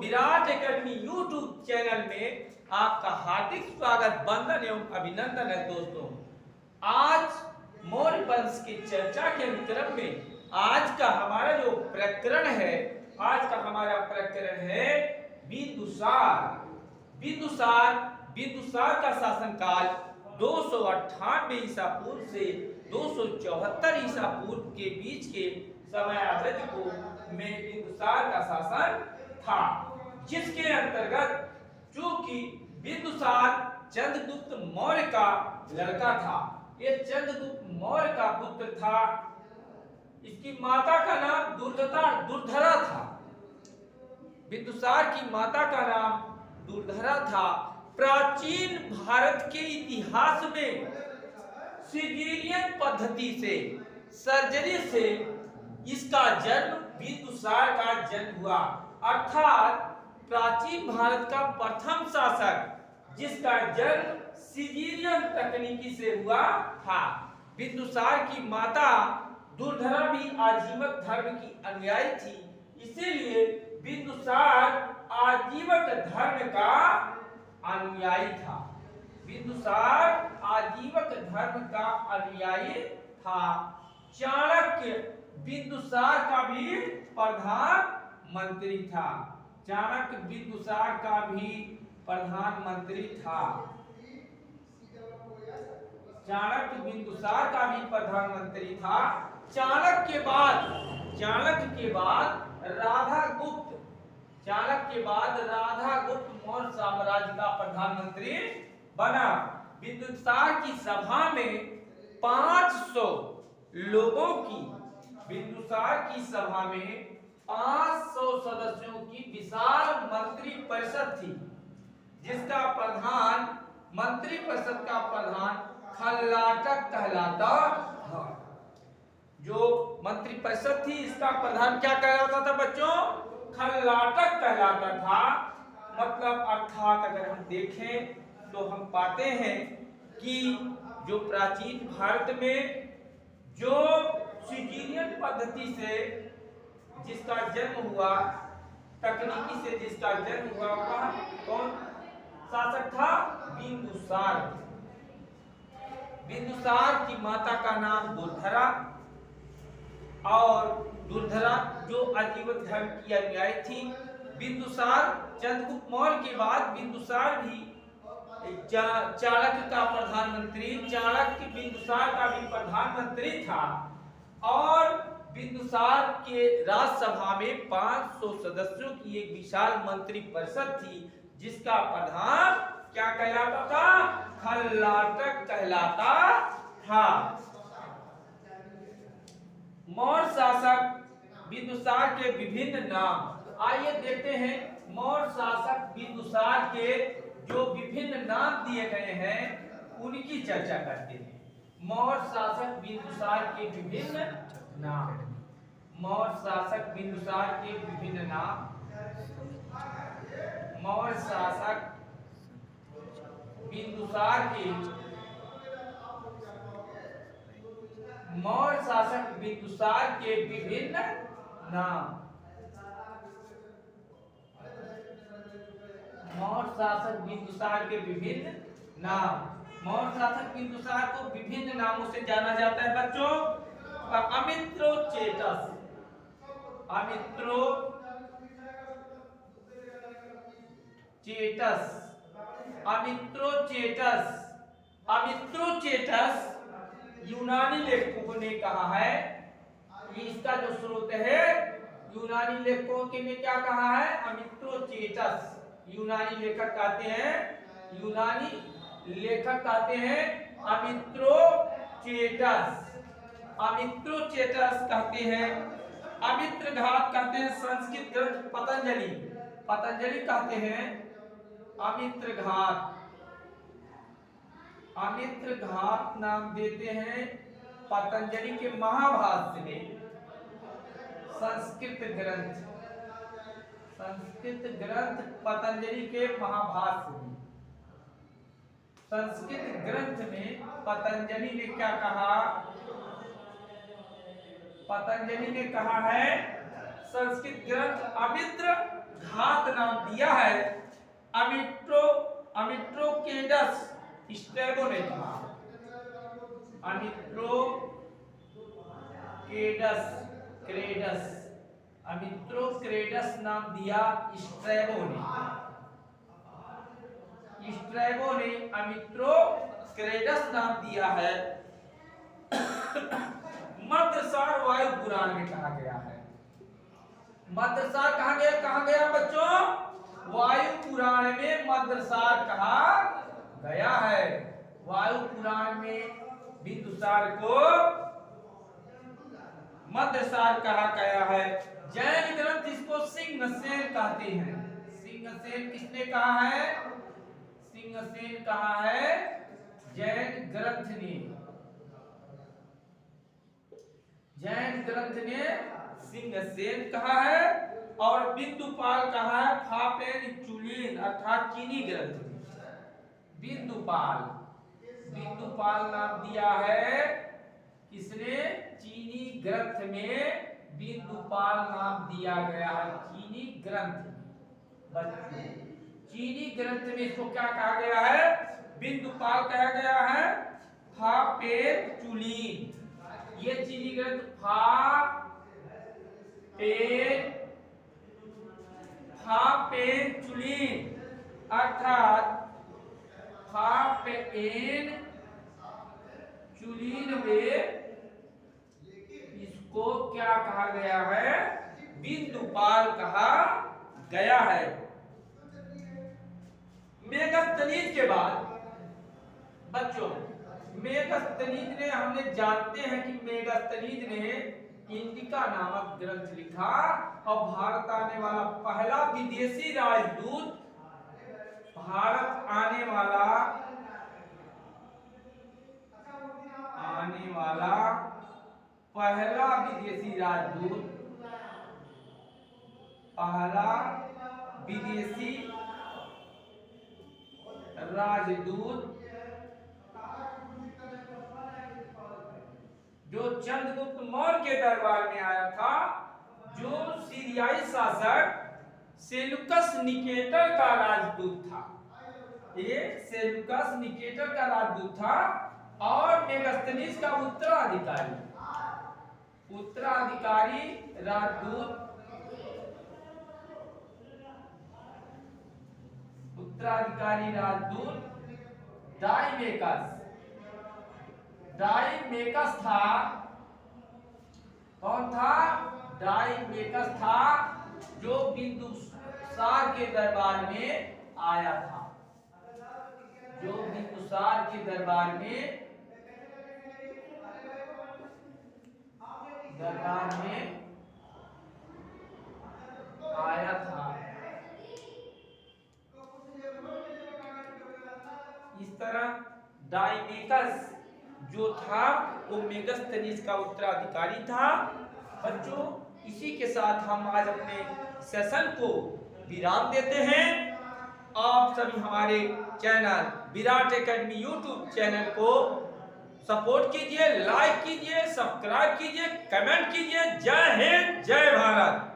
Virat academy YouTube channel में आपका हार्दिक स्वागत, वंदन एवं अभिनंदन है। दोस्तों, आज मौर्य वंश की चर्चा के क्रम में आज का हमारा जो प्रकरण है, बिंदुसार। बिंदुसार का शासनकाल 298 ईसा पूर्व से 274 ईसा पूर्व के बीच के समयावधि को में बिंदुसार का शासन था, जिसके अंतर्गत चूंकि बिंदुसार चंद्रगुप्त मौर्य का लड़का था, ये चंद्रगुप्त मौर्य का पुत्र था। इसकी माता का नाम दुर्धरा था। बिंदुसार की माता का नाम दुर्धरा था। प्राचीन भारत के इतिहास में सिजीरियन पद्धति से सर्जरी से इसका जन्म बिंदुसार का जन्म हुआ, अर्थात प्राचीन भारत का प्रथम शासक जिसका जन्म सिजीरियन तकनीकी से हुआ था। बिंदुसार की माता दुर्धरा भी आजीवक धर्म की अनुयायी थी, इसीलिए बिंदुसार आजीवक धर्म का अनुयायी था। बिंदुसार आजीवक धर्म का अनुयायी था। चाणक्य बिंदुसार का भी प्रधानमंत्री था। चाणक्य बिंदुसार का भी प्रधानमंत्री था। चाणक्य बिंदुसार का भी प्रधानमंत्री था। चाणक्य के बाद राधागुप्त मौर्य साम्राज्य का प्रधानमंत्री बना। बिंदुसार की सभा में 500 लोगों की, बिंदुसार की सभा में 500 सदस्यों की विशाल मंत्री परिषद थी, जिसका प्रधान, मंत्री परिषद का प्रधान खल्लाटक कहलाता था। जो मंत्री परिषद थी, इसका प्रधान क्या कहलाता था बच्चों? खल्लाटक कहलाता था। मतलब अर्थात अगर हम देखें तो हम पाते हैं कि जो प्राचीन भारत में जो सिजीरियन पद्धति से जिसका जन्म हुआ, तकनीकी से जिसका जन्म हुआ, वह कौन शासक था? बिंदुसार। बिंदुसार की माता का नाम दुर्धरा, और दुर्धरा जो आजीवन धर्म की अनुयायी थी। बिंदुसार चंद्रगुप्त मौर्य के बाद बिंदुसार भी चाणक्य का प्रधानमंत्री, चाणक्य बिंदुसार का भी प्रधानमंत्री था। और बिंदुसार के राज्यसभा में 500 सदस्यों की एक विशाल मंत्री परिषद थी, जिसका प्रधान क्या कहलाता था? खल्लाटक कहलाता था। मौर्य शासक बिंदुसार के विभिन्न नाम, आइए देखते हैं मौर्य शासक बिंदुसार के जो विभिन्न नाम दिए गए हैं उनकी चर्चा करते हैं। मौर्य शासक बिंदुसार के विभिन्न नाम, मौर्य शासक बिंदुसार के विभिन्न नाम। मौर्य शासक बिंदुसार के, मौर्य शासक बिंदुसार के विभिन्न नाम। मौर्य शासक बिंदुसार के विभिन्न नाम। मौर्य शासक बिंदुसार को विभिन्न नामों से जाना जाता है बच्चों। अमित्रोचेटस, अमित्रोचेटस यूनानी लेखकों ने कहा है, ये इसका जो स्रोत है, यूनानी लेखकों के ने क्या कहा है? अमित्रोचेटस। यूनानी लेखक कहते हैं अमित्रोचेटस कहते हैं। अमित्रघात कहते हैं संस्कृत ग्रंथ पतंजलि कहते हैं अमित्रघात नाम देते हैं पतंजलि के महाभाष्य में। संस्कृत ग्रंथ पतंजलि के महाभाष्य में, संस्कृत ग्रंथ में पतंजलि ने क्या कहा? पतंजलि ने कहा है संस्कृत ग्रंथ घात नाम दिया है अमिट्रोकेडस स्ट्रैबो ने कहा। अमिट्रोक्रेडस नाम दिया स्ट्रैबो ने। अमिट्रोक्रेडस नाम दिया है। मध्यसार वायु पुराण में कहा गया है। मध्यसार कहा गया बच्चों? वायु पुराण में मध्यसार कहा गया है। वायु पुराण में बिंदुसार को मध्यसार कहा गया है। जैन ग्रंथ इसको सिंहसेन कहते हैं। सिंहसेन किसने कहा है? सिंहसेन कहा है जैन ग्रंथ ने। जैन ग्रंथ ने सिंहसेन कहा है। और बिंदुपाल कहा है फापेन चुलीन अर्थात चीनी ग्रंथ में। बिंदुपाल नाम दिया है किसने? चीनी ग्रंथ में बिंदुपाल नाम दिया गया है। चीनी ग्रंथ में इसको क्या कहा गया है? बिंदुपाल कहा गया है फापेन चुलीन। ये चीनी ग्रंथ फापेन चुलीन अर्थात फापेन चुलीन में इसको क्या कहा गया है? बिंदुपाल कहा गया है। मेगस्थनीज के बाद बच्चों मेगस्थनीज ने हमने जानते हैं कि मेगस्थनीज ने इंडिका नामक ग्रंथ लिखा और भारत आने वाला पहला विदेशी राजदूत भारत आने वाला पहला विदेशी राजदूत जो चंद्रगुप्त मौर्य के दरबार में आया था, जो सीरियाई शासक सेल्यूकस निकेटर का राजदूत था। ये सेल्यूकस निकेटर का राजदूत था और मेगस्थनीज का उत्तराधिकारी राजदूत डाइमेकस था। कौन था? डाइमेकस था जो बिंदुसार के दरबार में आया था। आया था। इस तरह डाइमेकस जो था वो मेगस्थनीज का उत्तराधिकारी था। बच्चों इसी के साथ हम आज अपने सेशन को विराम देते हैं। आप सभी हमारे channel Virat academy YouTube channel को सपोर्ट कीजिए, लाइक कीजिए, सब्सक्राइब कीजिए, कमेंट कीजिए। जय हिंद, जय भारत।